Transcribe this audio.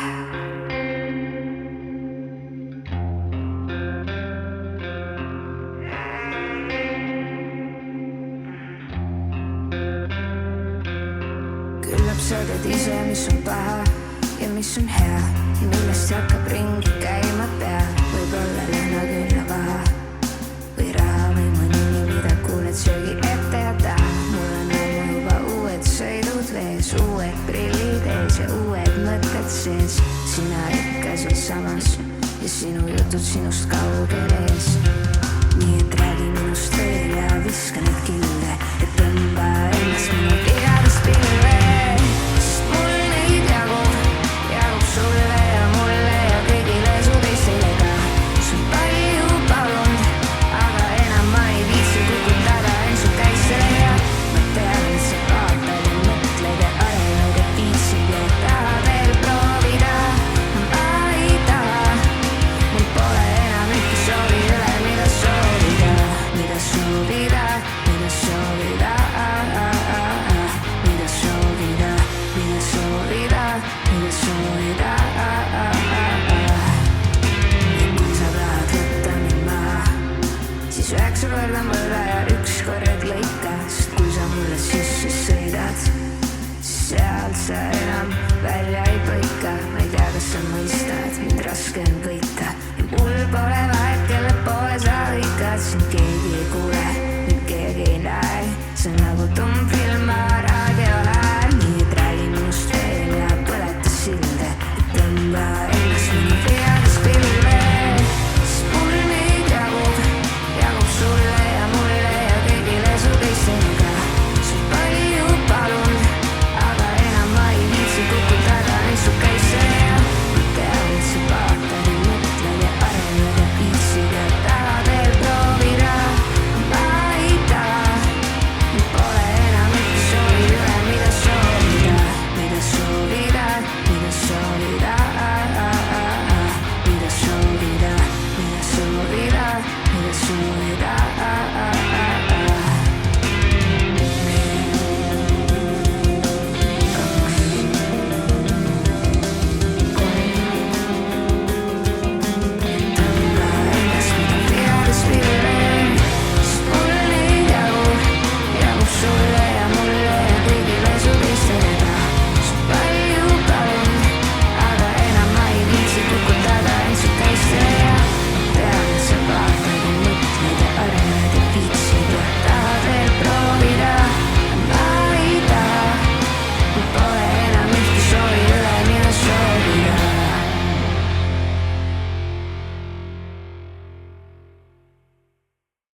Küllap sa tead ise, mis on paha ja mis on hea ja millest hakkab ringi käima pea. Võib-olla lõhnakülla paha või raha või mõni nimi, mida kuuled söögi ette ja taha. Mul on ammu juba uued sõidud vees, uued prillid ees ja uued mõtted sees. Sina ikka sealsamas ja sinu jutud sinust kaugel ees. Nii et räägi minust veel ja viska need kilde ja tõmba ennast minu vigadest pilve. Võrdan võrra ja ükskord lõika, sest kui sa mulle sisse sõidad, sealt sa enam välja ei põika. Ma ei tea, kas sa mõistad, mind raske on kõik.